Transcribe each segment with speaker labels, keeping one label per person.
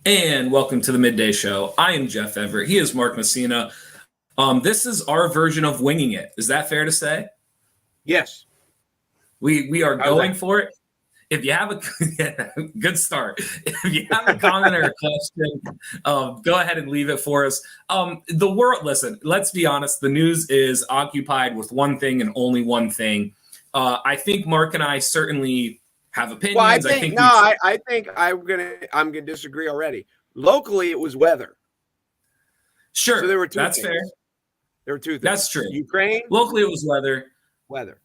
Speaker 1: And welcome to the Midday Show. I am Jeff Everett. He is Mark Messina. This is our version of winging it. Is that fair to say?
Speaker 2: Yes.
Speaker 1: We are going for it. If you have a good start, if you have a comment or a question, go ahead and leave it for us. The world, listen, let's be honest. The news is occupied with one thing and only one thing. I think Mark and I certainly have opinions.
Speaker 2: Well, I think I'm gonna disagree already. Locally, it was weather.
Speaker 1: Sure,
Speaker 2: so there were two.
Speaker 1: That's
Speaker 2: things.
Speaker 1: fair.
Speaker 2: There were two things.
Speaker 1: That's true.
Speaker 2: Ukraine.
Speaker 1: Locally, it was weather.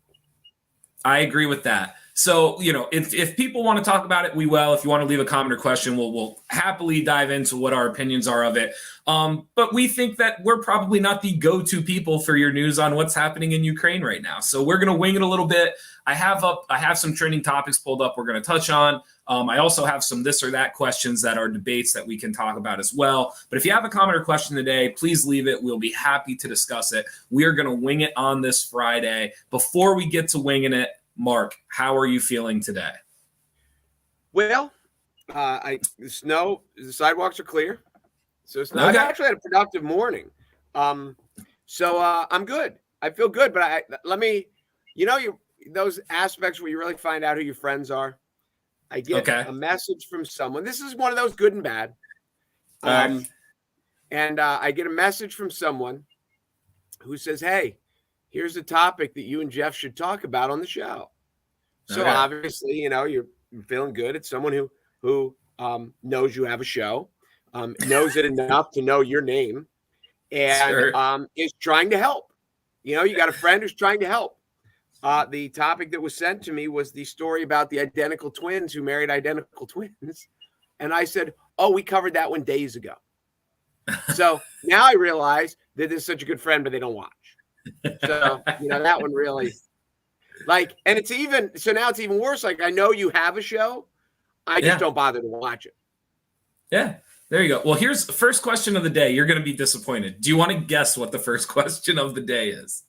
Speaker 2: I
Speaker 1: agree with that. So, if people want to talk about it, we will. If you want to leave a comment or question, we'll happily dive into what our opinions are of it. But we think that we're probably not the go-to people for your news on what's happening in Ukraine right now. So we're going to wing it a little bit. I have some trending topics pulled up we're going to touch on. I also have some this or that questions that are debates that we can talk about as well. But if you have a comment or question today, please leave it. We'll be happy to discuss it. We are going to wing it on this Friday. Before we get to winging it, Mark, how are you feeling today?
Speaker 2: Well, the sidewalks are clear. So
Speaker 1: Okay.
Speaker 2: I've actually had a productive morning. So I'm good. I feel good, but those aspects where you really find out who your friends are. I get a message from someone. This is one of those good and bad. And I get a message from someone who says, "Hey, here's a topic that you and Jeff should talk about on the show." So obviously, you're feeling good. It's someone who knows you have a show, knows it enough to know your name, and is trying to help. You got a friend who's trying to help. The topic that was sent to me was the story about the identical twins who married identical twins. And I said, "Oh, we covered that one days ago." So now I realize that this is such a good friend, but they don't watch. So, that one really and it's even, so now it's even worse. Like, I know you have a show. I just don't bother to watch it.
Speaker 1: Yeah, there you go. Well, here's the first question of the day. You're going to be disappointed. Do you want to guess what the first question of the day is?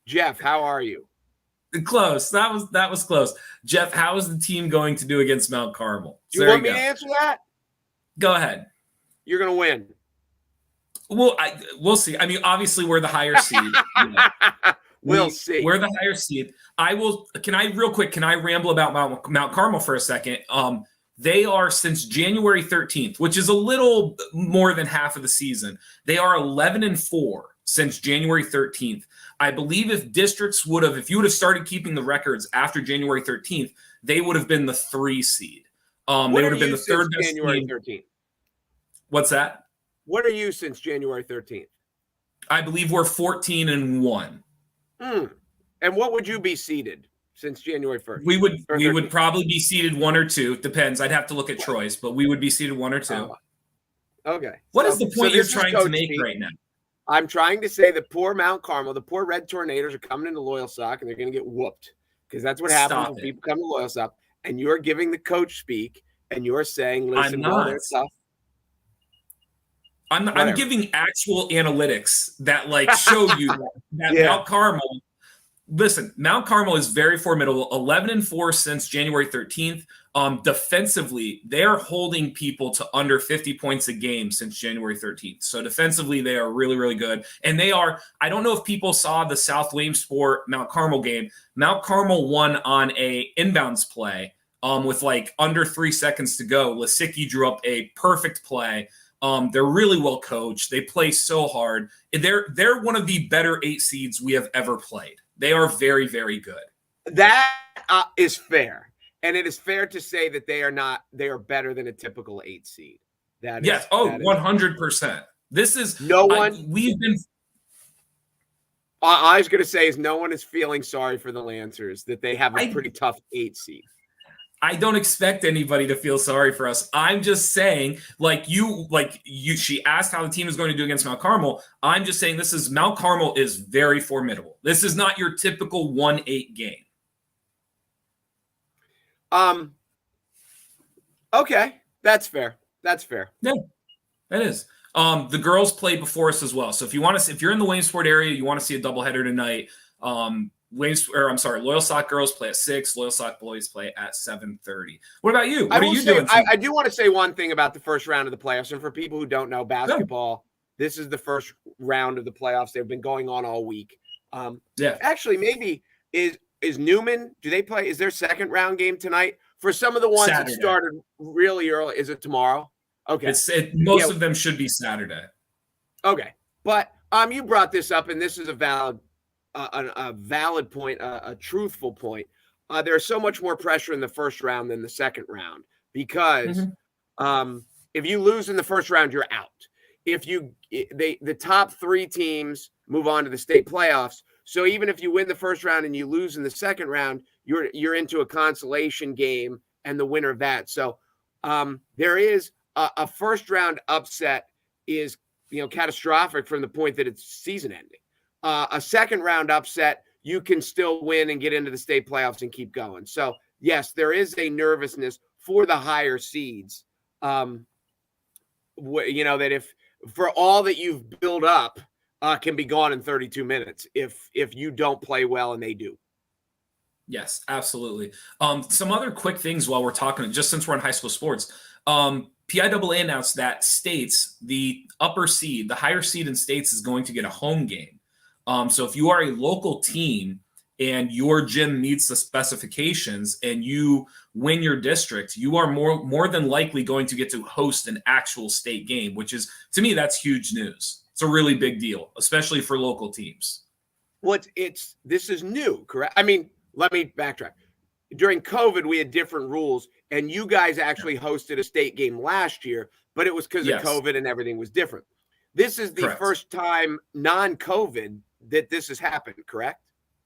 Speaker 2: Jeff, how are you?
Speaker 1: Close. That was close. Jeff, how is the team going to do against Mount Carmel?
Speaker 2: Do you want me to answer that?
Speaker 1: Go ahead.
Speaker 2: You're going to win.
Speaker 1: Well, we'll see. I mean, obviously, we're the higher seed.
Speaker 2: We'll see.
Speaker 1: We're the higher seed. Can I ramble about Mount Carmel for a second? They are, since January 13th, which is a little more than half of the season, they are 11-4 since January 13th. I believe if you would have started keeping the records after January 13th, they would have been the 3 seed. They would have been the third best
Speaker 2: January
Speaker 1: team.
Speaker 2: 13th.
Speaker 1: What's that?
Speaker 2: What are you since January 13th?
Speaker 1: I believe we're 14-1.
Speaker 2: And what would you be seeded since January 1st?
Speaker 1: We would probably be seeded 1 or 2. Depends. I'd have to look at Troy's, but we would be seeded 1 or 2.
Speaker 2: Okay.
Speaker 1: What is the point you're trying to make right now?
Speaker 2: I'm trying to say that poor Mount Carmel, the poor Red Tornadoes are coming into Loyalsock and they're going to get whooped because that's what happens when people come to Loyalsock. And you're giving the coach speak and you're saying, "Listen, they're tough."
Speaker 1: I'm giving actual analytics that show you that Mount Carmel. Listen, Mount Carmel is very formidable. 11-4 since January 13th. Defensively, they are holding people to under 50 points a game since January 13th. So defensively, they are really, really good. And they are, I don't know if people saw the South Williamsport Mount Carmel game. Mount Carmel won on a inbounds play with under 3 seconds to go. Lisicki drew up a perfect play. They're really well coached. They play so hard. They're one of the better 8 seeds we have ever played. They are very, very good.
Speaker 2: That is fair. And it is fair to say that they are better than a typical 8 seed.
Speaker 1: Yes. 100%. This is
Speaker 2: I was going to say is no one is feeling sorry for the Lancers, that they have a pretty tough 8 seed.
Speaker 1: I don't expect anybody to feel sorry for us. I'm just saying, she asked how the team is going to do against Mount Carmel. I'm just saying Mount Carmel is very formidable. This is not your typical 1-8 game.
Speaker 2: Okay. That's fair.
Speaker 1: Yeah, that is. The girls played before us as well. So if you're in the Williamsport area, you want to see a doubleheader tonight. Loyalsock girls play at 6. Loyalsock boys play at 7:30. What about you?
Speaker 2: I
Speaker 1: What are you doing?
Speaker 2: I do want to say one thing about the first round of the playoffs. And for people who don't know basketball, this is the first round of the playoffs. They've been going on all week. Actually, maybe is Newman, do they play? Is their second round game tonight? For some of the ones Saturday. That started really early, is it tomorrow? Okay.
Speaker 1: Most of them should be Saturday.
Speaker 2: Okay. But you brought this up, and this is a valid point, a truthful point. There's so much more pressure in the first round than the second round because if you lose in the first round, you're out. The top 3 teams move on to the state playoffs. So even if you win the first round and you lose in the second round, you're into a consolation game and the winner of that. So there is a first round upset is catastrophic from the point that it's season ending. A second round upset, you can still win and get into the state playoffs and keep going. So yes, there is a nervousness for the higher seeds. That if for all that you've built up can be gone in 32 minutes if you don't play well and they do.
Speaker 1: Yes, absolutely. Some other quick things while we're talking, just since we're in high school sports, PIAA announced that states, the upper seed, the higher seed in states is going to get a home game. So if you are a local team and your gym meets the specifications and you win your district, you are more than likely going to get to host an actual state game, which is, to me, that's huge news. It's a really big deal, especially for local teams.
Speaker 2: Well, this is new, correct? I mean, let me backtrack. During COVID, we had different rules, and you guys actually hosted a state game last year, but it was because of COVID and everything was different. This is the first time non-COVID that this has happened, correct?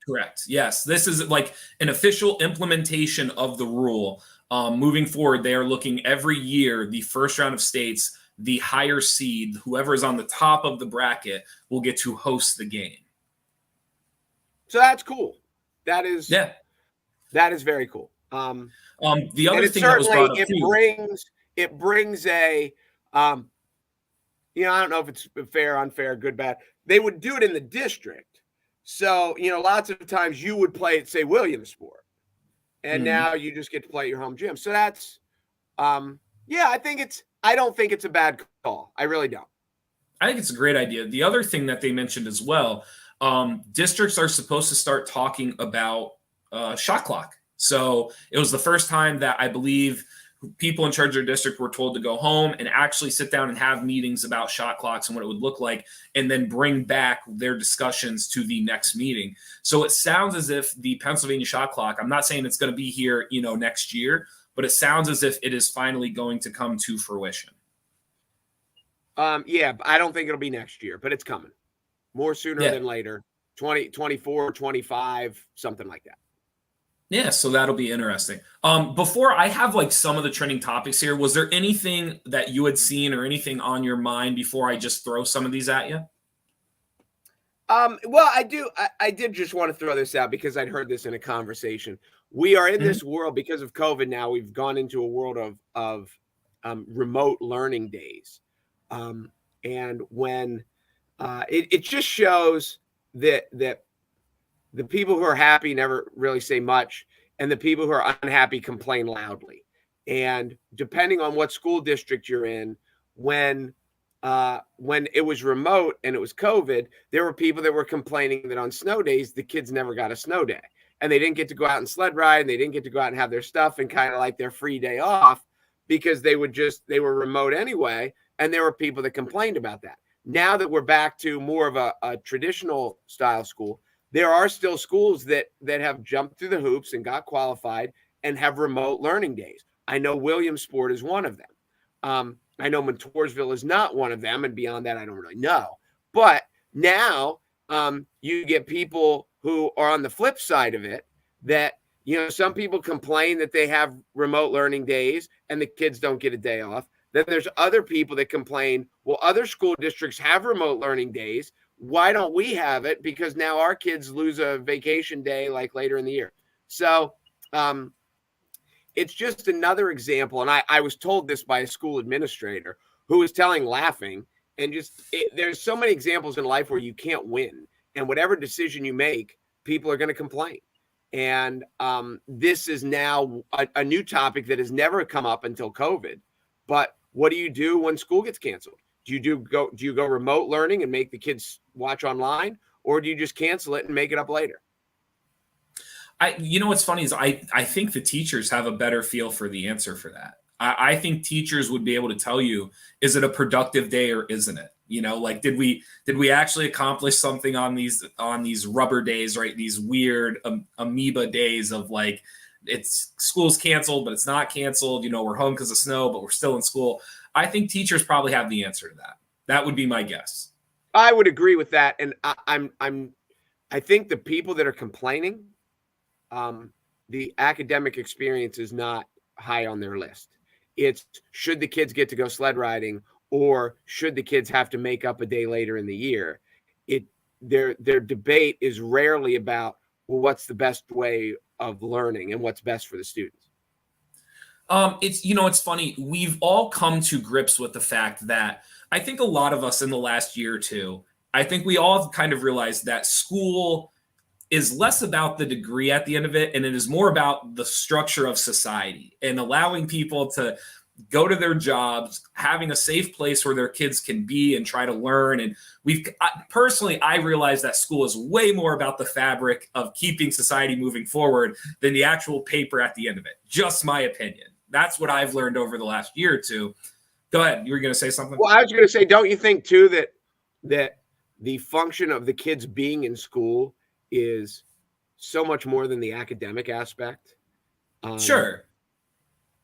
Speaker 1: Correct. Yes. This is like an official implementation of the rule. Moving forward, they are looking every year, the first round of states, the higher seed, whoever is on the top of the bracket will get to host the game.
Speaker 2: So that's cool. That is very cool.
Speaker 1: The other thing that was brought up
Speaker 2: it brings a I don't know if it's fair, unfair, good, bad. They would do it in the district. So, lots of times you would play at, say, Williamsport, and now you just get to play at your home gym. So that's, I don't think it's a bad call. I really don't.
Speaker 1: I think it's a great idea. The other thing that they mentioned as well, districts are supposed to start talking about shot clock. So it was the first time that I believe people in charge of their district were told to go home and actually sit down and have meetings about shot clocks and what it would look like, and then bring back their discussions to the next meeting. So it sounds as if the Pennsylvania shot clock, I'm not saying it's going to be here, next year, but it sounds as if it is finally going to come to fruition.
Speaker 2: I don't think it'll be next year, but it's coming more sooner than later. 2024, 25, something like that.
Speaker 1: Yeah, so that'll be interesting. Before I have some of the trending topics here, was there anything that you had seen or anything on your mind before I just throw some of these at you?
Speaker 2: Well, I did just want to throw this out because I'd heard this in a conversation. We are in this world because of COVID now. We've gone into a world of remote learning days. And when it just shows that the people who are happy never really say much, and the people who are unhappy complain loudly. And depending on what school district you're in, when it was remote and it was COVID, there were people that were complaining that on snow days, the kids never got a snow day. And they didn't get to go out and sled ride, and they didn't get to go out and have their stuff and kind of like their free day off because they were remote anyway. And there were people that complained about that. Now that we're back to more of a traditional style school, there are still schools that have jumped through the hoops and got qualified and have remote learning days. I know Williamsport is one of them. I know Montoursville is not one of them. And beyond that, I don't really know. But now you get people who are on the flip side of it that, some people complain that they have remote learning days and the kids don't get a day off. Then there's other people that complain, well, other school districts have remote learning days. Why don't we have it? Because now our kids lose a vacation day later in the year. So it's just another example. And I was told this by a school administrator who was laughing, and there's so many examples in life where you can't win. And whatever decision you make, people are going to complain. And this is now a new topic that has never come up until COVID. But what do you do when school gets canceled? Do you go remote learning and make the kids watch online, or do you just cancel it and make it up later?
Speaker 1: What's funny is I think the teachers have a better feel for the answer for that. I think teachers would be able to tell you, is it a productive day or isn't it? Like, did we actually accomplish something on these rubber days, right? These weird amoeba days of like, it's school's canceled, but it's not canceled. We're home because of snow, but we're still in school. I think teachers probably have the answer to that. That would be my guess.
Speaker 2: I would agree with that. And I think the people that are complaining, the academic experience is not high on their list. It's, should the kids get to go sled riding, or should the kids have to make up a day later in the year? Their debate is rarely about, well, what's the best way of learning and what's best for the students.
Speaker 1: It's funny. We've all come to grips with the fact that I think a lot of us in the last year or two, I think we all have kind of realized that school is less about the degree at the end of it, and it is more about the structure of society and allowing people to go to their jobs, having a safe place where their kids can be and try to learn. And I realize that school is way more about the fabric of keeping society moving forward than the actual paper at the end of it. Just my opinion. That's what I've learned over the last year or two. Go ahead. You were going to say something?
Speaker 2: Well, I was going to say, don't you think too that the function of the kids being in school is so much more than the academic aspect?
Speaker 1: Sure.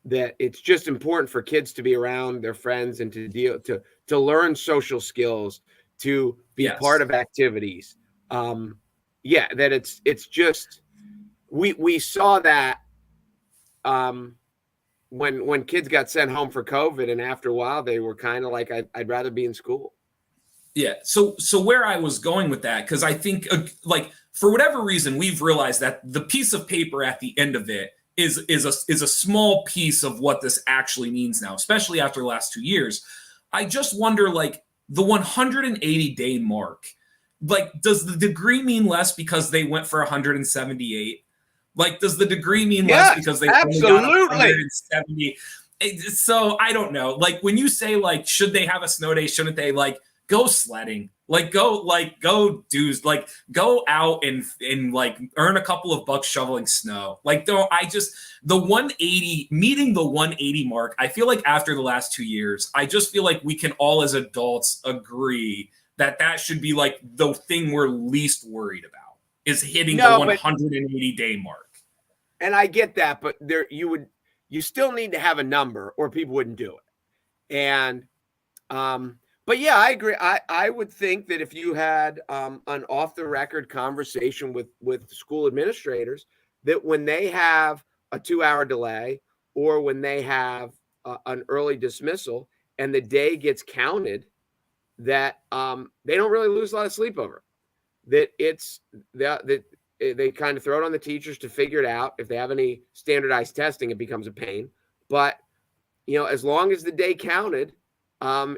Speaker 2: That it's just important for kids to be around their friends and to learn social skills, to be part of activities. That it's just, we saw that when kids got sent home for COVID, and after a while they were kind of like, I'd rather be in school.
Speaker 1: Yeah. So where I was going with that, because I think like, for whatever reason, we've realized that the piece of paper at the end of it is a small piece of what this actually means now, especially after the last 2 years. I just wonder, like, the 180-day mark, like, does the degree mean less because they went for 178? Like, does the degree mean less because they only got 170? So I don't know. Like, when you say, like, should they have a snow day? Shouldn't they? Like, go sledding. Go out and like earn a couple of bucks shoveling snow. Like, the 180, meeting the 180 mark, I feel like after the last 2 years, I just feel like we can all as adults agree that should be like the thing we're least worried about, is hitting the 180-day mark.
Speaker 2: And I get that, but you still need to have a number or people wouldn't do it. And but yeah, I agree. I would think that if you had an off-the-record conversation with school administrators, that when they have a 2-hour delay, or when they have an early dismissal and the day gets counted, that they don't really lose a lot of sleep over. That they kind of throw it on the teachers to figure it out. If they have any standardized testing, it becomes a pain. But as long as the day counted,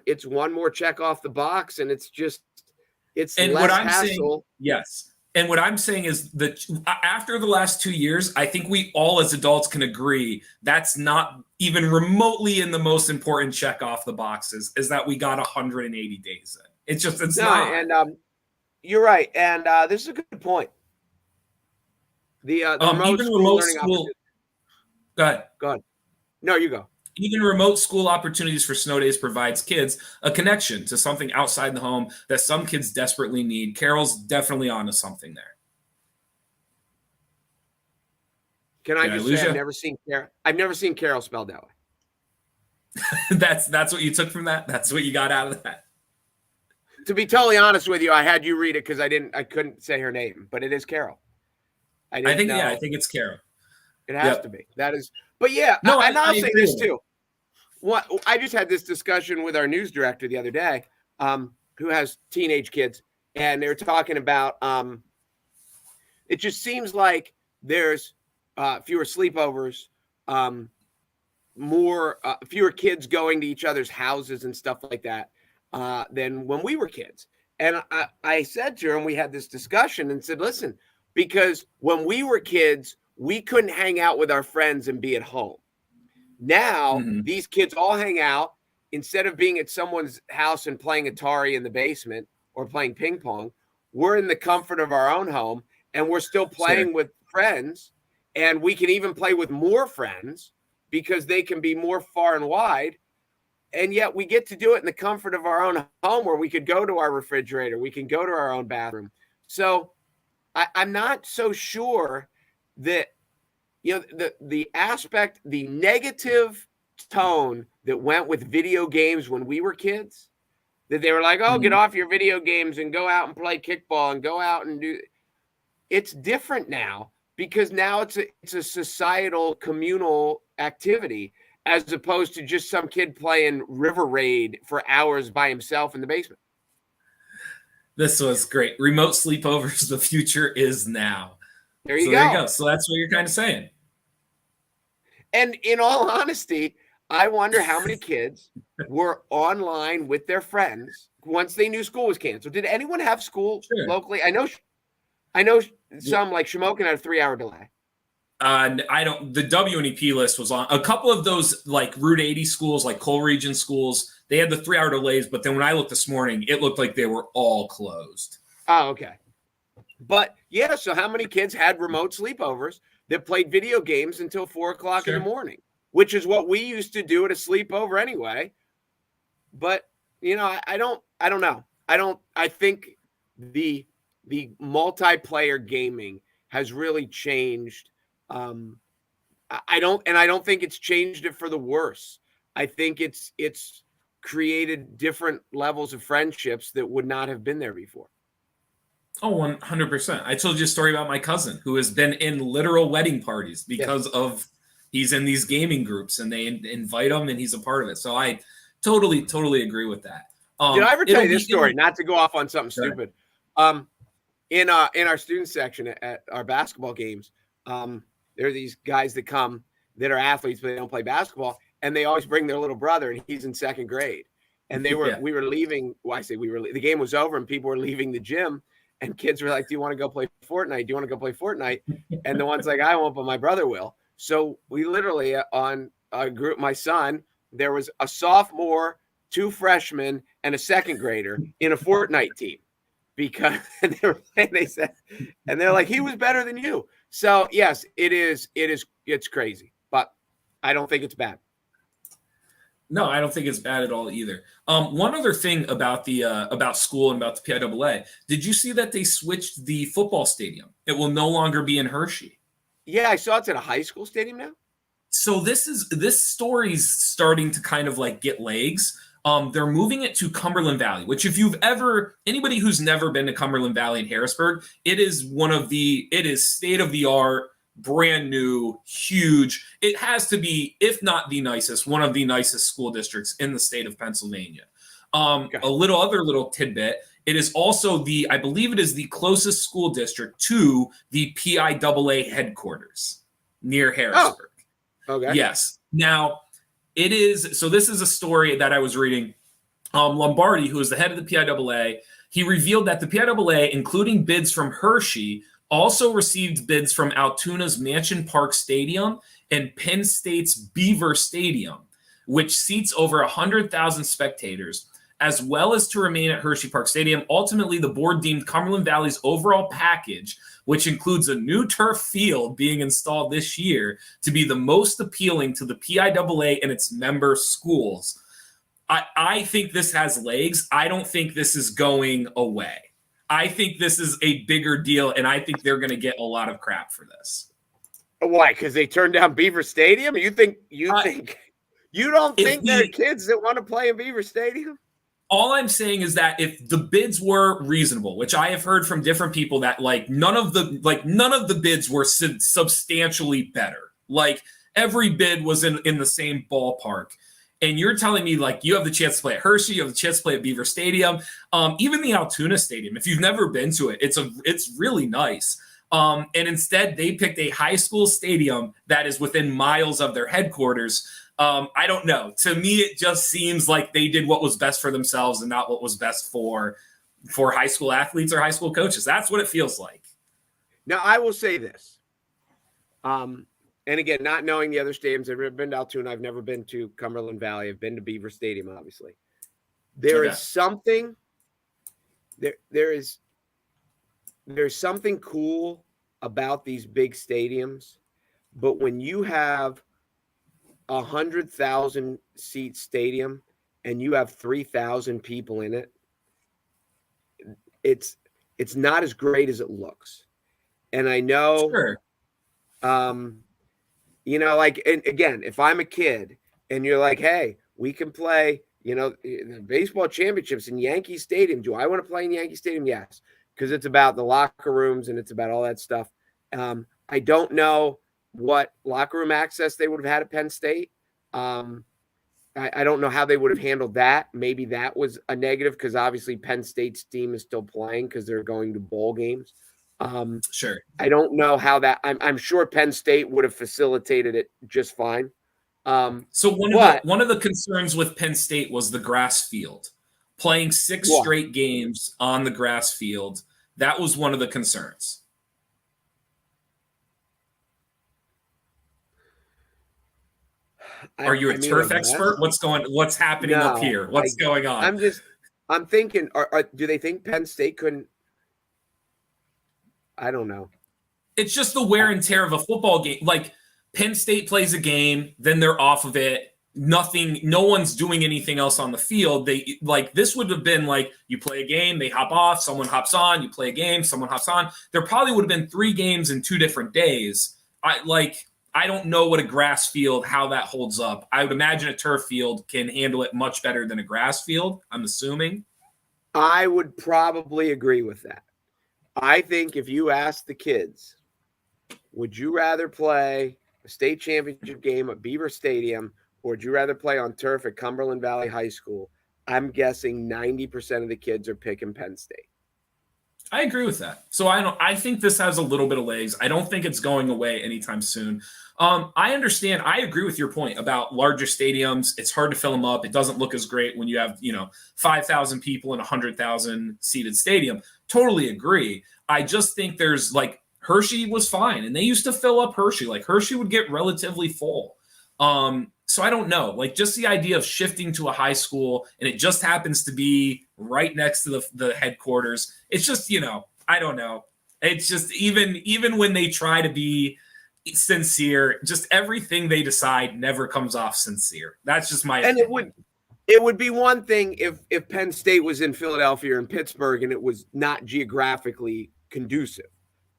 Speaker 2: it's one more check off the box, and it's less hassle.
Speaker 1: Yes. And what I'm saying is that after the last 2 years, I think we all as adults can agree that's not even remotely in the most important check off the boxes, is that we got 180 days in. It's not.
Speaker 2: And you're right. And this is a good point. The remote school.
Speaker 1: Go ahead.
Speaker 2: Go ahead. No, you go.
Speaker 1: Even remote school opportunities for snow days provides kids a connection to something outside the home that some kids desperately need. Carol's definitely onto something there.
Speaker 2: Can I just say I've never seen Carol spelled that way.
Speaker 1: That's what you took from that? That's what you got out of that?
Speaker 2: To be totally honest with you, I had you read it because I couldn't say her name, but it is Carol. I think
Speaker 1: it's Carol.
Speaker 2: It has to be. That is, but yeah.
Speaker 1: No,
Speaker 2: I'll say this too. I just had this discussion with our news director the other day, who has teenage kids, and they were talking about it just seems like there's fewer sleepovers, fewer kids going to each other's houses and stuff like that than when we were kids. And I said to her, and we had this discussion and said, listen, because when we were kids, we couldn't hang out with our friends and be at home. Now, these kids all hang out. Instead of being at someone's house and playing Atari in the basement or playing ping pong, we're in the comfort of our own home, and we're still playing with friends. And we can even play with more friends because they can be more far and wide. And yet we get to do it in the comfort of our own home, where we could go to our refrigerator. We can go to our own bathroom. So I'm not so sure that, the negative tone that went with video games when we were kids, that they were like, oh, get off your video games and go out and play kickball and go out and do. It's different now, because now it's a societal communal activity, as opposed to just some kid playing River Raid for hours by himself in the basement.
Speaker 1: This was great. Remote sleepovers, the future is now.
Speaker 2: There you go.
Speaker 1: So that's what you're kind of saying.
Speaker 2: And in all honesty, I wonder how many kids were online with their friends once they knew school was canceled. Did anyone have school locally? I know some, like Shamokin, had a 3-hour delay.
Speaker 1: I don't. The WNEP list was on a couple of those, like Route 80 schools, like Coal Region schools. They had the 3-hour delays, but then when I looked this morning, it looked like they were all closed.
Speaker 2: Oh, okay. But yeah, so how many kids had remote sleepovers that played video games until 4 o'clock in the morning, which is what we used to do at a sleepover anyway. But I don't know. I think the multiplayer gaming has really changed. I don't think it's changed it for the worse. I think it's created different levels of friendships that would not have been there before.
Speaker 1: Oh, 100%. I told you a story about my cousin who has been in literal wedding parties because of he's in these gaming groups and they invite him and he's a part of it. So I totally agree with that.
Speaker 2: Did I ever tell you this story? Not to go off on something stupid. In our student section at our basketball games, there are these guys that come that are athletes, but they don't play basketball, and they always bring their little brother, and he's in 2nd grade. And we were leaving. Well, I say we were. The game was over, and people were leaving the gym, and kids were like, "Do you want to go play Fortnite? Do you want to go play Fortnite?" And the one's like, "I won't, but my brother will." So we literally on a group. My son, there was a sophomore, 2 freshmen, and a 2nd grader in a Fortnite team, because they said, and they're like, he was better than you. So yes, it's crazy, but I don't think it's bad.
Speaker 1: No, I don't think it's bad at all either. One other thing about about school and about the PIAA, did you see that they switched the football stadium? It will no longer be in Hershey.
Speaker 2: Yeah, I saw it's at a high school stadium now.
Speaker 1: So this story's starting to kind of like get legs. They're moving it to Cumberland Valley, which if anybody who's never been to Cumberland Valley in Harrisburg, it is state of the art, brand new, huge. It has to be, if not the nicest, one of the nicest school districts in the state of Pennsylvania. A little tidbit. It is also I believe it is the closest school district to the PIAA headquarters near Harrisburg.
Speaker 2: Oh, okay.
Speaker 1: Yes. Now, this is a story that I was reading. Lombardi, who is the head of the PIAA, he revealed that the PIAA, including bids from Hershey, also received bids from Altoona's Mansion Park Stadium and Penn State's Beaver Stadium, which seats over 100,000 spectators, as well as to remain at Hershey Park Stadium. Ultimately, the board deemed Cumberland Valley's overall package, which includes a new turf field being installed this year, to be the most appealing to the PIAA and its member schools. I think this has legs. I don't think this is going away. I think this is a bigger deal, and I think they're going to get a lot of crap for this.
Speaker 2: Why? Because they turned down Beaver Stadium? You don't think there are kids that want to play in Beaver Stadium?
Speaker 1: All I'm saying is that if the bids were reasonable, which I have heard from different people, that none of the bids were substantially better. Like every bid was in the same ballpark. And you're telling me you have the chance to play at Hershey, you have the chance to play at Beaver Stadium, even the Altoona Stadium. If you've never been to it, it's really nice. And instead, they picked a high school stadium that is within miles of their headquarters. I don't know. To me, it just seems like they did what was best for themselves and not what was best for high school athletes or high school coaches. That's what it feels like.
Speaker 2: Now, I will say this. And again, not knowing the other stadiums, I've never been to Altoona. I've never been to Cumberland Valley. I've been to Beaver Stadium, obviously. There's something cool about these big stadiums, but when you have 100,000 seat stadium and you have 3,000 people in it, it's not as great as it looks. And I know,
Speaker 1: sure.
Speaker 2: Like, and again, if I'm a kid and you're like, hey, we can play, the baseball championships in Yankee Stadium. Do I want to play in Yankee Stadium? Yes, because it's about the locker rooms and it's about all that stuff. I don't know what locker room access they would have had at Penn State. I don't know how they would have handled that. Maybe that was a negative because obviously Penn State's team is still playing because they're going to bowl games.
Speaker 1: Sure.
Speaker 2: I don't know how that. I'm sure Penn State would have facilitated it just fine.
Speaker 1: So one of the concerns with Penn State was the grass field. Playing 6 straight games on the grass field, that was one of the concerns. Are you a turf expert? What's happening up here? What's going on?
Speaker 2: I'm thinking, do they think Penn State couldn't? I don't know.
Speaker 1: It's just the wear and tear of a football game. Like Penn State plays a game, then they're off of it. No one's doing anything else on the field. This would have been like you play a game, they hop off, someone hops on, you play a game, someone hops on. There probably would have been 3 games in 2 different days. I don't know what a grass field, how that holds up. I would imagine a turf field can handle it much better than a grass field, I'm assuming.
Speaker 2: I would probably agree with that. I think if you ask the kids, would you rather play a state championship game at Beaver Stadium or would you rather play on turf at Cumberland Valley High School? I'm guessing 90% of the kids are picking Penn State.
Speaker 1: I agree with that. So I think this has a little bit of legs. I don't think it's going away anytime soon. I understand. I agree with your point about larger stadiums. It's hard to fill them up. It doesn't look as great when you have, 5,000 people in a 100,000 seated stadium. Totally agree. I just think there's Hershey was fine and they used to fill up Hershey. Hershey would get relatively full. So I don't know, just the idea of shifting to a high school and it just happens to be right next to the headquarters. It's just, I don't know. It's just even when they try to be sincere, just everything they decide never comes off sincere. That's just my opinion.
Speaker 2: It would be one thing if Penn State was in Philadelphia or in Pittsburgh and it was not geographically conducive,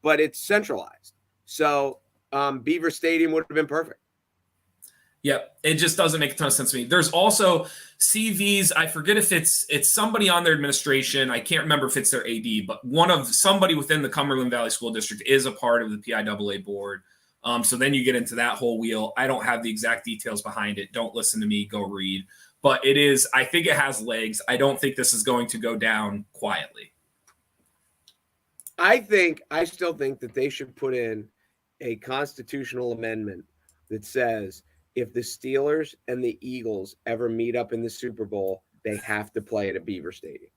Speaker 2: but it's centralized. So Beaver Stadium would have been perfect.
Speaker 1: Yep, it just doesn't make a ton of sense to me. There's also CVs. I forget if it's somebody on their administration. I can't remember if it's their AD, but somebody within the Cumberland Valley School District is a part of the PIAA board. So then you get into that whole wheel. I don't have the exact details behind it. Don't listen to me. Go read. But I think it has legs. I don't think this is going to go down quietly.
Speaker 2: I still think that they should put in a constitutional amendment that says if the Steelers and the Eagles ever meet up in the Super Bowl, they have to play it at Beaver Stadium.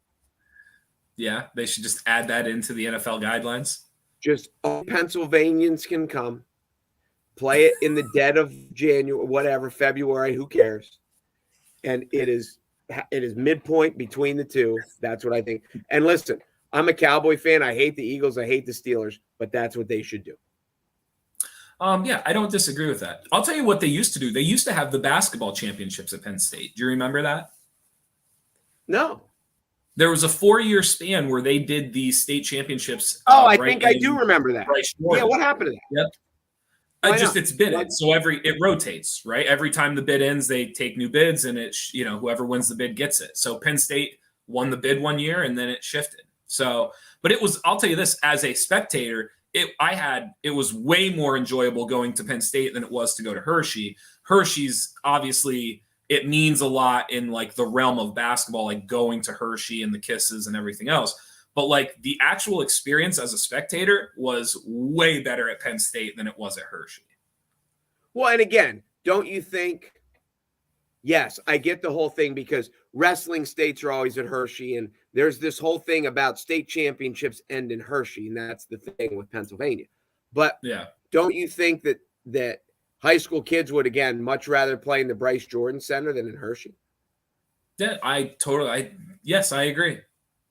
Speaker 1: Yeah, they should just add that into the NFL guidelines.
Speaker 2: Just all Pennsylvanians can come, play it in the dead of January, whatever, February, who cares? And it is midpoint between the two. That's what I think. And listen, I'm a Cowboy fan. I hate the Eagles. I hate the Steelers, but that's what they should do.
Speaker 1: Yeah, I don't disagree with that. I'll tell you what they used to do. They used to have the basketball championships at Penn State. Do you remember that?
Speaker 2: No.
Speaker 1: There was a 4-year span where they did the state championships.
Speaker 2: I think I do remember that.
Speaker 1: Yeah,
Speaker 2: what happened to that?
Speaker 1: Yep. It's bidded. So it rotates, right? Every time the bid ends, they take new bids and whoever wins the bid gets it. So Penn State won the bid 1 year and then it shifted. So, but I'll tell you this, as a spectator, it was way more enjoyable going to Penn State than it was to go to Hershey. Hershey's obviously, it means a lot in the realm of basketball, going to Hershey and the kisses and everything else. But the actual experience as a spectator was way better at Penn State than it was at Hershey.
Speaker 2: Well, and again, don't you think Yes, I get the whole thing because wrestling states are always at Hershey, and there's this whole thing about state championships end in Hershey, and that's the thing with Pennsylvania. But
Speaker 1: Yeah.
Speaker 2: don't you think that high school kids would, again, much rather play in the Bryce Jordan Center than in Hershey?
Speaker 1: Yeah, yes, I agree.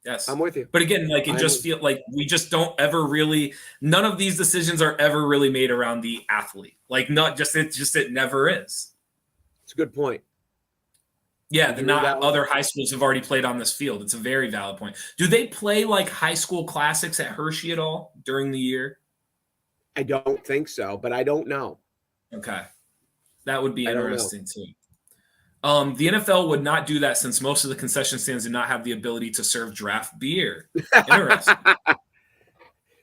Speaker 1: Yes.
Speaker 2: I'm with you.
Speaker 1: But again, like it just feels like we just don't ever really, none of these decisions are ever really made around the athlete. Like it never is.
Speaker 2: It's a good point.
Speaker 1: Yeah, other high schools have already played on this field. It's a very valid point. Do they play like high school classics at Hershey at all during the year?
Speaker 2: I don't think so, but I don't know.
Speaker 1: Okay. That would be interesting too. The NFL would not do that since most of the concession stands do not have the ability to serve draft beer. Interesting.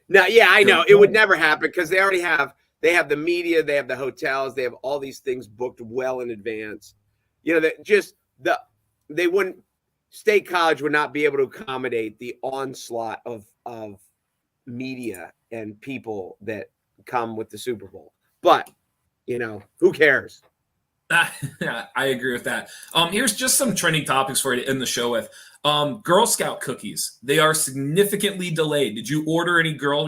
Speaker 2: No, yeah, I know. It would never happen because they have the media, they have the hotels, they have all these things booked well in advance. You know, they wouldn't, State College would not be able to accommodate the onslaught of media and people that come with the Super Bowl. But, you know, who cares?
Speaker 1: I agree with that. Here's just some trending topics for you to end the show with. Girl Scout cookies. They are significantly delayed. Did you order any Girl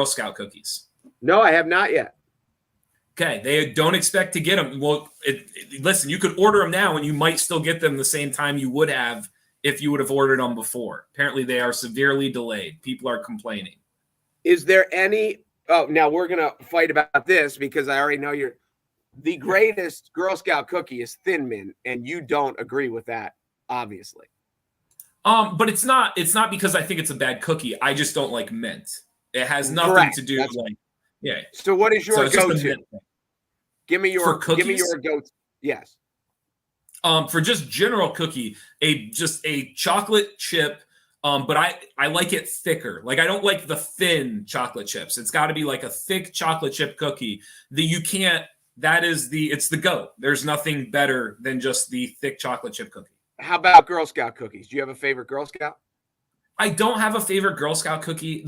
Speaker 1: Scout cookies?
Speaker 2: No, I have not yet.
Speaker 1: Okay, they don't expect to get them. Well, listen, you could order them now and you might still get them the same time you would have if you would have ordered them before. Apparently, they are severely delayed. People are complaining.
Speaker 2: Is there any – oh, now we're going to fight about this because I already know the greatest Girl Scout cookie is Thin Mint, and you don't agree with that, obviously.
Speaker 1: But it's not because I think it's a bad cookie. I just don't like mint. It has nothing
Speaker 2: Correct.
Speaker 1: to do with yeah.
Speaker 2: So what is your go-to? Give me your go-to. Yes.
Speaker 1: For just general cookie, just a chocolate chip. But I like it thicker. Like I don't like the thin chocolate chips. It's got to be like a thick chocolate chip cookie that you can't. It's the GOAT. There's nothing better than just the thick chocolate chip cookie.
Speaker 2: How about Girl Scout cookies? Do you have a favorite Girl Scout?
Speaker 1: I don't have a favorite Girl Scout cookie.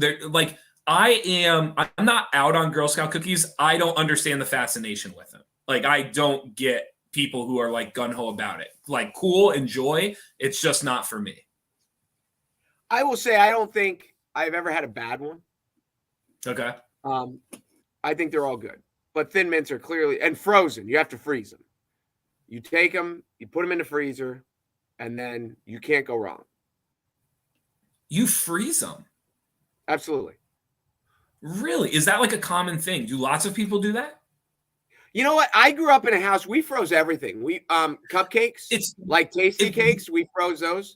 Speaker 1: I'm not out on Girl Scout cookies. I don't understand the fascination with them. Like I don't get people who are like gung-ho about it. Like cool, enjoy. It's just not for me.
Speaker 2: I will say I don't think I've ever had a bad one.
Speaker 1: Okay.
Speaker 2: I think they're all good. But Thin Mints are clearly – and frozen. You have to freeze them. You take them, you put them in the freezer, and then you can't go wrong.
Speaker 1: You freeze them?
Speaker 2: Absolutely.
Speaker 1: Really? Is that like a common thing? Do lots of people do that?
Speaker 2: You know what? I grew up in a house. We froze everything. We cupcakes, it's like tasty cakes. We froze those.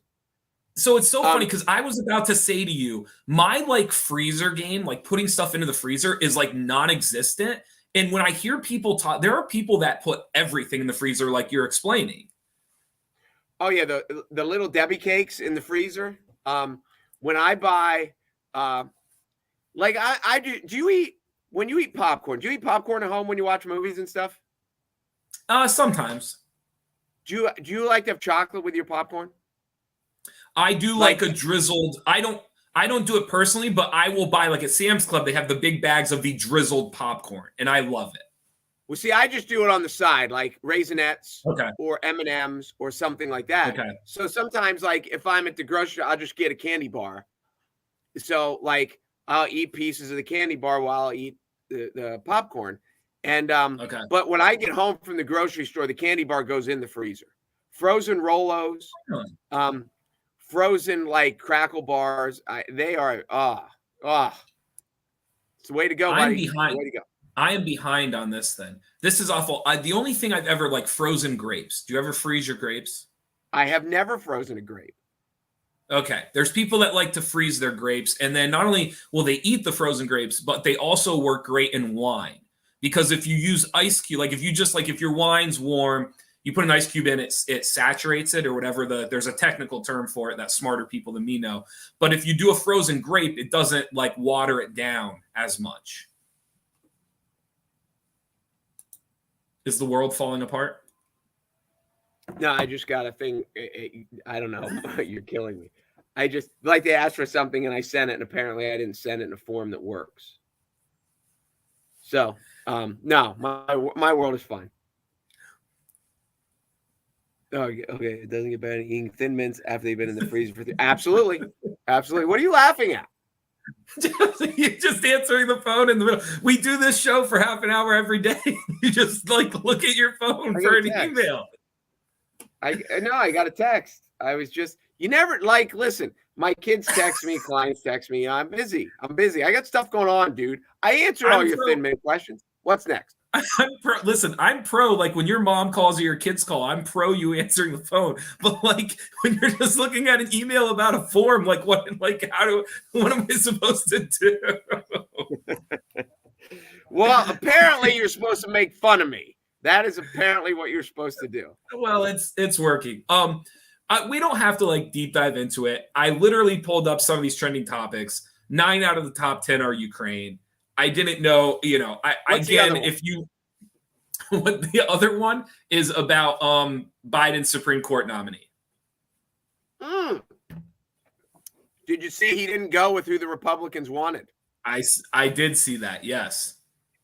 Speaker 1: So it's so funny because I was about to say to you, my like freezer game, like putting stuff into the freezer is like non-existent. And when I hear people talk, there are people that put everything in the freezer like you're explaining.
Speaker 2: Oh, yeah. The little Debbie cakes in the freezer. When I buy like I do you eat when you eat popcorn? Do you eat popcorn at home when you watch movies and stuff?
Speaker 1: Sometimes.
Speaker 2: Do you like to have chocolate with your popcorn?
Speaker 1: I do like a drizzled. I don't do it personally, but I will buy like at Sam's Club. They have the big bags of the drizzled popcorn, and I love it.
Speaker 2: Well, see, I just do it on the side, like Raisinets
Speaker 1: okay.
Speaker 2: or M&Ms or something like that.
Speaker 1: Okay.
Speaker 2: So sometimes, like if I'm at the grocery, I'll just get a candy bar. So like I'll eat pieces of the candy bar while I'll eat the popcorn. And but when I get home from the grocery store, the candy bar goes in the freezer. Frozen Rolos, frozen like crackle bars. They are it's the way to go, buddy. It's the way to go.
Speaker 1: I am behind on this thing. This is awful. The only thing I've ever like frozen grapes. Do you ever freeze your grapes?
Speaker 2: I have never frozen a grape.
Speaker 1: Okay. There's people that like to freeze their grapes, and then not only will they eat the frozen grapes, but they also work great in wine. Because if you use ice cube, like if your wine's warm, you put an ice cube in, it saturates it or whatever. There's a technical term for it that smarter people than me know. But if you do a frozen grape, it doesn't like water it down as much. Is the world falling apart?
Speaker 2: No, I just got a thing. I don't know. You're killing me. I just like they asked for something and I sent it, and apparently I didn't send it in a form that works. So, no, my world is fine. Oh, okay. It doesn't get better than eating Thin Mints after they've been in the freezer for 3. Absolutely. Absolutely. What are you laughing at?
Speaker 1: You're just answering the phone in the middle. We do this show for half an hour every day. You just like look at your phone for an email.
Speaker 2: I got a text. I was just, you never like, listen, my kids text me, clients text me. I'm busy. I got stuff going on, dude. I answered all your Thin Mint questions. What's next?
Speaker 1: Listen, I'm pro. Like when your mom calls or your kids call, I'm pro you answering the phone. But like when you're just looking at an email about a form, like what am I supposed to do?
Speaker 2: Well, apparently you're supposed to make fun of me. That is apparently what you're supposed to do.
Speaker 1: Well, it's working. We don't have to like deep dive into it. I literally pulled up some of these trending topics. 9 out of the top 10 are Ukraine. I didn't know, if you, what the other one is about Biden's Supreme Court nominee.
Speaker 2: Did you see he didn't go with who the Republicans wanted?
Speaker 1: I did see that, yes.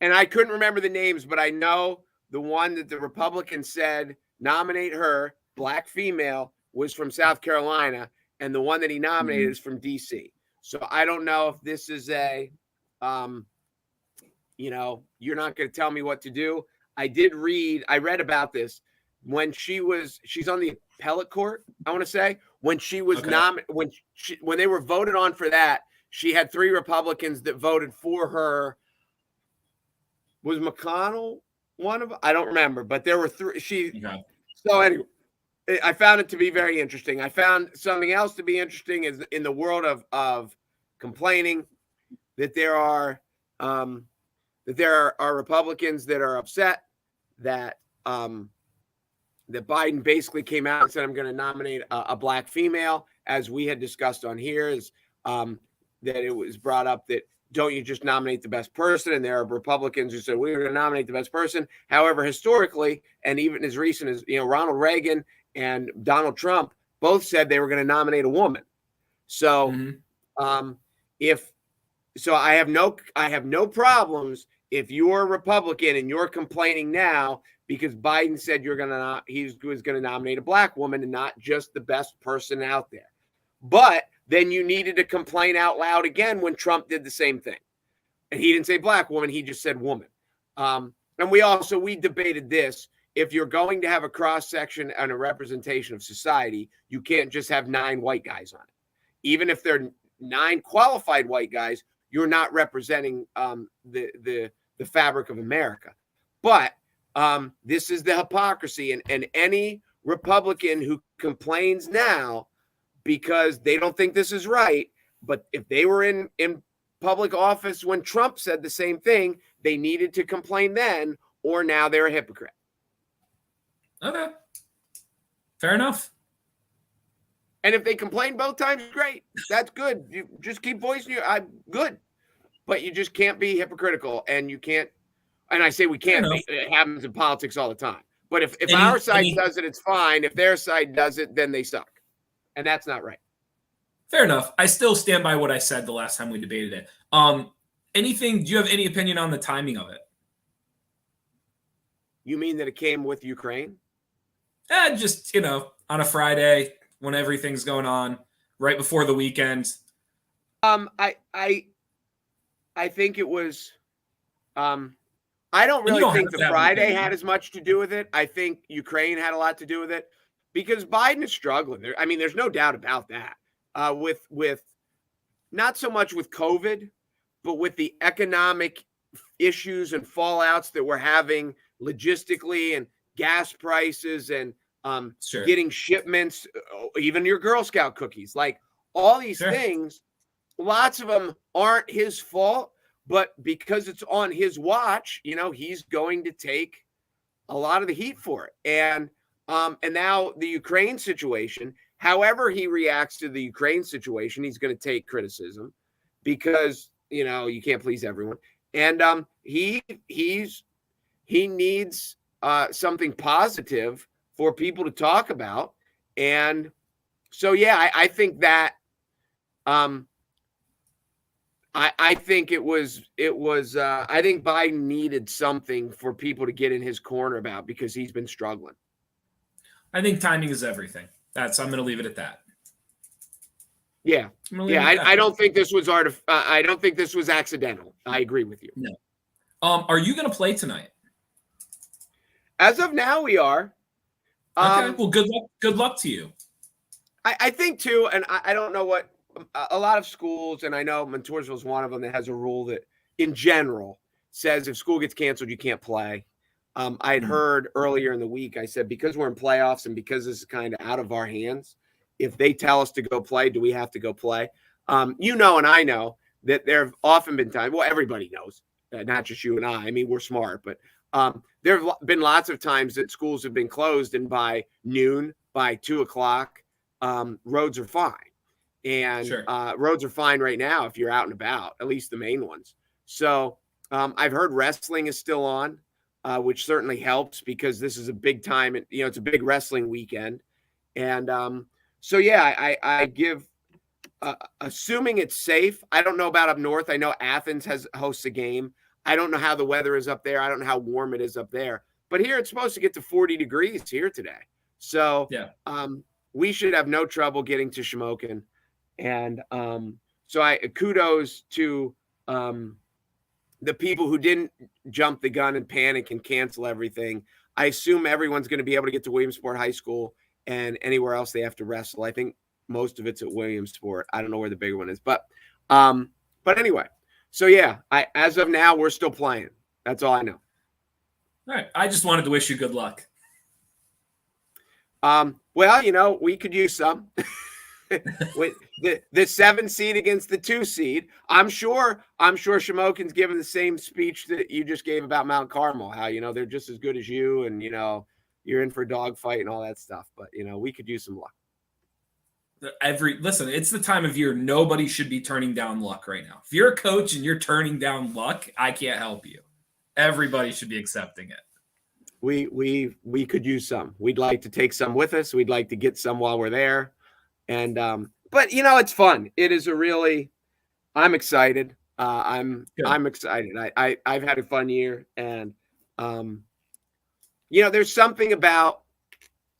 Speaker 2: And I couldn't remember the names, but I know the one that the Republicans said nominate her, black female, was from South Carolina, and the one that he nominated is from D.C. So I don't know if this is a, you're not going to tell me what to do. I read about this when she's on the appellate court. I want to say when she was when they were voted on for that, she had 3 Republicans that voted for her. Was McConnell one of them? I don't remember, but there were 3. So anyway, I found it to be very interesting. I found something else to be interesting is in the world of complaining that there are Republicans that are upset that that Biden basically came out and said, I'm going to nominate a black female, as we had discussed on here, is that it was brought up that don't you just nominate the best person? And there are Republicans who said, we're going to nominate the best person. However, historically, and even as recent as, Ronald Reagan and Donald Trump both said they were going to nominate a woman. So I have no problems if you're a Republican and you're complaining now because Biden said he was going to nominate a black woman and not just the best person out there. But then you needed to complain out loud again when Trump did the same thing. And he didn't say black woman, he just said woman. And we debated this. If you're going to have a cross-section and a representation of society, you can't just have 9 white guys on it. Even if they're 9 qualified white guys, you're not representing the fabric of America. But this is the hypocrisy. And any Republican who complains now because they don't think this is right, but if they were in public office when Trump said the same thing, they needed to complain then, or now they're a hypocrite.
Speaker 1: Okay. Fair enough.
Speaker 2: And if they complain both times, great. That's good. You just keep voicing I'm good. But you just can't be hypocritical, and you can't. And I say we can't be. It happens in politics all the time. But if our side does it, it's fine. If their side does it, then they suck. And that's not right.
Speaker 1: Fair enough. I still stand by what I said the last time we debated it. Do you have any opinion on the timing of it?
Speaker 2: You mean that it came with Ukraine?
Speaker 1: Just, on a Friday when everything's going on, right before the weekend.
Speaker 2: I think it was I don't really think the Friday had as much to do with it. I think Ukraine had a lot to do with it because Biden is struggling. I mean, there's no doubt about that. With not so much with COVID, but with the economic issues and fallouts that we're having logistically and gas prices and getting shipments, even your Girl Scout cookies, like all these things, lots of them aren't his fault, but because it's on his watch, he's going to take a lot of the heat for it. And now the Ukraine situation, however he reacts to the Ukraine situation, he's going to take criticism because, you can't please everyone. And he needs something positive for people to talk about. And so, I think that I think it was I think Biden needed something for people to get in his corner about because he's been struggling.
Speaker 1: I think timing is everything. I'm going to leave it at that.
Speaker 2: Yeah. I don't think this was I don't think this was accidental. I agree with you.
Speaker 1: No. Are you going to play tonight?
Speaker 2: As of now, we are.
Speaker 1: Okay. Well, good luck. Good luck to you.
Speaker 2: I think too, and I don't know what a lot of schools, and I know Montoursville is one of them that has a rule that, in general, says if school gets canceled, you can't play. I had heard earlier in the week, I said, because we're in playoffs and because this is kind of out of our hands, if they tell us to go play, do we have to go play? You know, and I know that there have often been times, well, everybody knows, not just you and I mean, we're smart, but there have been lots of times that schools have been closed, and by noon, by 2:00, roads are fine. And
Speaker 1: sure.
Speaker 2: Roads are fine right now if you're out and about, at least the main ones. So I've heard wrestling is still on, which certainly helps because this is a big time. It's a big wrestling weekend. And so, yeah, I give, assuming it's safe. I don't know about up north. I know Athens hosts a game. I don't know how the weather is up there. I don't know how warm it is up there. But here it's supposed to get to 40 degrees here today. So
Speaker 1: yeah.
Speaker 2: We should have no trouble getting to Shamokin. And so I kudos to the people who didn't jump the gun and panic and cancel everything. I assume everyone's going to be able to get to Williamsport High School and anywhere else they have to wrestle. I think most of it's at Williamsport. I don't know where the bigger one is, but anyway. So yeah, as of now, we're still playing. That's all I know.
Speaker 1: All right. I just wanted to wish you good luck.
Speaker 2: Well, we could use some. With the 7 seed against the 2 seed, I'm sure Shamokin's given the same speech that you just gave about Mount Carmel, how they're just as good as you, and you're in for a dogfight and all that stuff. But we could use some luck.
Speaker 1: Listen, it's the time of year nobody should be turning down luck right now. If you're a coach and you're turning down luck, I can't help you. Everybody should be accepting it.
Speaker 2: We could use some. We'd like to take some with us. We'd like to get some while we're there. And but it's fun. It is I'm excited. I'm excited. I've had a fun year, and there's something about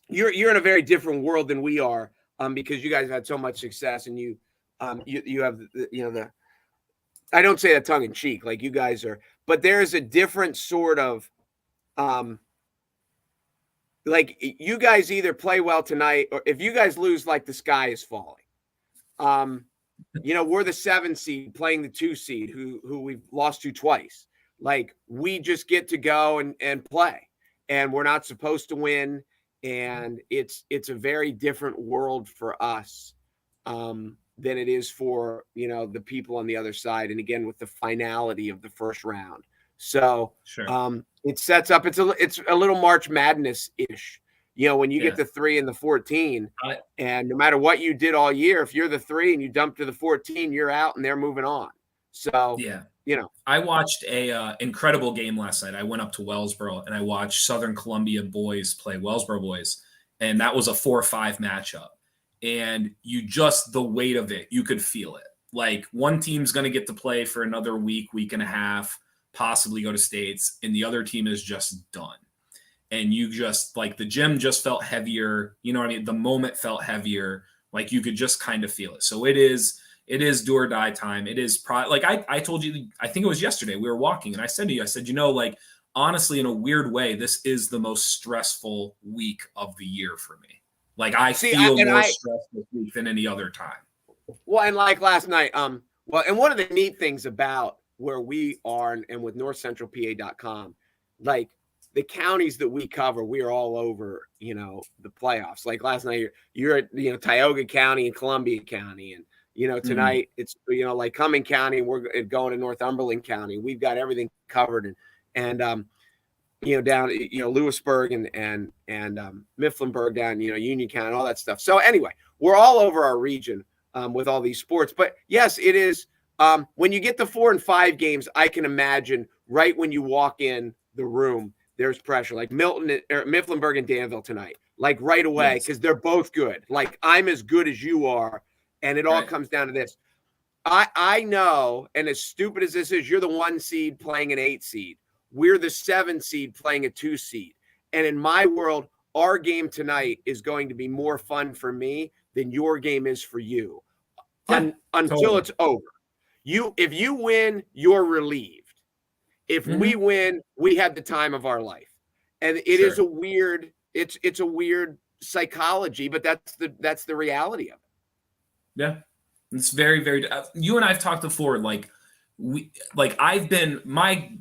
Speaker 2: you're in a very different world than we are, because you guys have had so much success, and you have the I don't say that tongue in cheek like you guys are, but there's a different sort of like you guys either play well tonight, or if you guys lose, like the sky is falling. We're the 7 seed playing the 2 seed who we've lost to twice. Like we just get to go and play, and we're not supposed to win. And it's a very different world for us than it is for, the people on the other side. And again, with the finality of the first round. So
Speaker 1: sure.
Speaker 2: It sets up. It's a little March Madness ish. When you get the 3 and the 14, and no matter what you did all year, if you're the 3 and you dump to the 14, you're out and they're moving on. So
Speaker 1: yeah, I watched a incredible game last night. I went up to Wellsboro and I watched Southern Columbia boys play Wellsboro boys, and that was a 4-5 matchup. And the weight of it, you could feel it. Like one team's going to get to play for another week and a half, possibly go to states, and the other team is just done. And you just like the gym just felt heavier. You know what I mean? The moment felt heavier. Like you could just kind of feel it. So it is do or die time. It is like I told you, I think it was yesterday, we were walking and I said to you, like, honestly, in a weird way, this is the most stressful week of the year for me. Like I feel more stressed this week than any other time.
Speaker 2: Well, and like last night, and one of the neat things about where we are and with NorthcentralPa.com, like the counties that we cover, we are all over, the playoffs. Like last night, you're at, Tioga County and Columbia County. And, tonight it's, like Cumming County, we're going to Northumberland County. We've got everything covered. And down, Lewisburg and Mifflinburg down, Union County, all that stuff. So anyway, we're all over our region with all these sports. But yes, it is. When you get the 4 and 5 games, I can imagine right when you walk in the room, there's pressure. Like Mifflinburg and Danville tonight, like right away, because they're both good. Like I'm as good as you are, and it all comes down to this. I know, and as stupid as this is, you're the 1 seed playing an 8 seed. We're the 7 seed playing a 2 seed. And in my world, our game tonight is going to be more fun for me than your game is for you until it's over. If you win, you're relieved. If we win, we had the time of our life. And it is a weird, it's a weird psychology, but that's the reality of it.
Speaker 1: Yeah. It's very, very, you and I've talked before, I've been my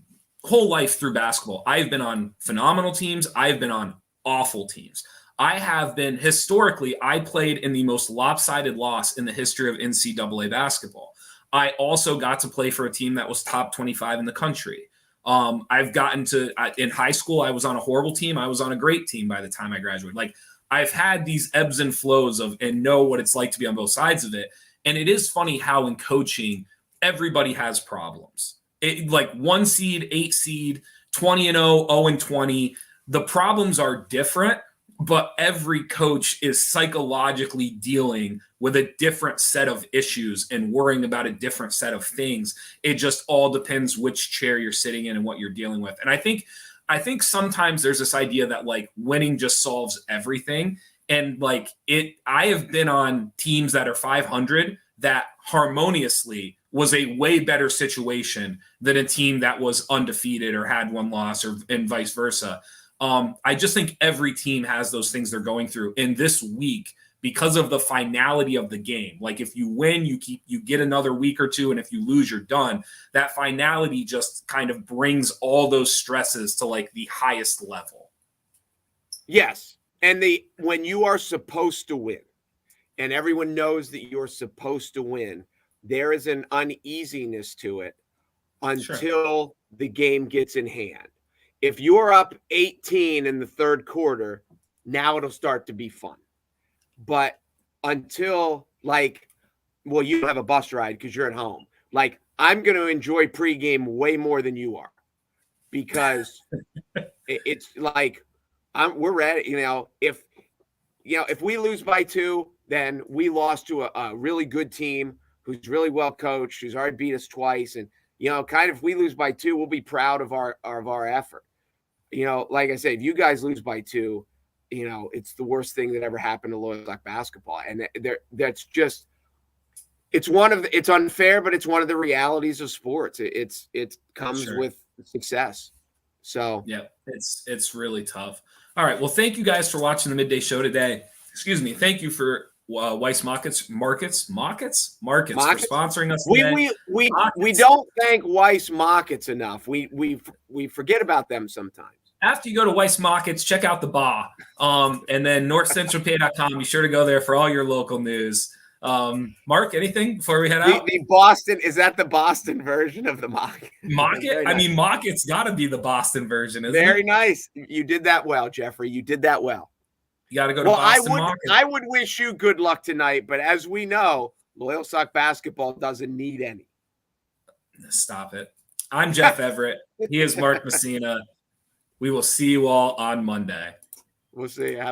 Speaker 1: whole life through basketball. I've been on phenomenal teams. I've been on awful teams. I have been historically, I played in the most lopsided loss in the history of NCAA basketball. I also got to play for a team that was top 25 in the country. I've gotten to, in high school, I was on a horrible team. I was on a great team by the time I graduated. I've had these ebbs and flows and know what it's like to be on both sides of it. And it is funny how in coaching, everybody has problems. 1 seed, 8 seed, 20-0, 0-20. The problems are different, but every coach is psychologically dealing with a different set of issues and worrying about a different set of things. It just all depends which chair you're sitting in and what you're dealing with. And I think sometimes there's this idea that winning just solves everything. And I have been on teams that are 500 that harmoniously was a way better situation than a team that was undefeated or had one loss and vice versa. I just think every team has those things they're going through. In this week, because of the finality of the game, if you win, you get another week or two, and if you lose, you're done. That finality just kind of brings all those stresses to the highest level.
Speaker 2: Yes, and when you are supposed to win, and everyone knows that you're supposed to win, there is an uneasiness to it until the game gets in hand. If you're up 18 in the third quarter, now it'll start to be fun. But until you don't have a bus ride because you're at home. I'm going to enjoy pregame way more than you are, because it's we're ready. If we lose by 2, then we lost to a really good team who's really well coached, who's already beat us twice. And, if we lose by 2, we'll be proud of our effort. Like I said, if you guys lose by 2, it's the worst thing that ever happened to Loyal Sock basketball. And that's just, it's unfair, but it's one of the realities of sports. It comes with success. So
Speaker 1: yeah, it's really tough. All right. Well, thank you guys for watching the Midday Show today. Excuse me. Thank you for Weiss Markets for sponsoring us today.
Speaker 2: We don't thank Weiss Markets enough. We forget about them sometimes.
Speaker 1: After you go to Weiss Markets, check out the bar. And then NorthcentralPa.com. Be sure to go there for all your local news. Mark, anything before we head out?
Speaker 2: The Boston, is that the Boston version of the market?
Speaker 1: Market? I mean, Market's got to be the Boston version, isn't it?
Speaker 2: Very nice. You did that well, Jeffrey. You did that well.
Speaker 1: You got to go to Boston Market.
Speaker 2: I would wish you good luck tonight, but as we know, Loyal Sock basketball doesn't need any.
Speaker 1: Stop it. I'm Jeff Everett. He is Mark Messina. We will see you all on Monday.
Speaker 2: We'll see you. Have a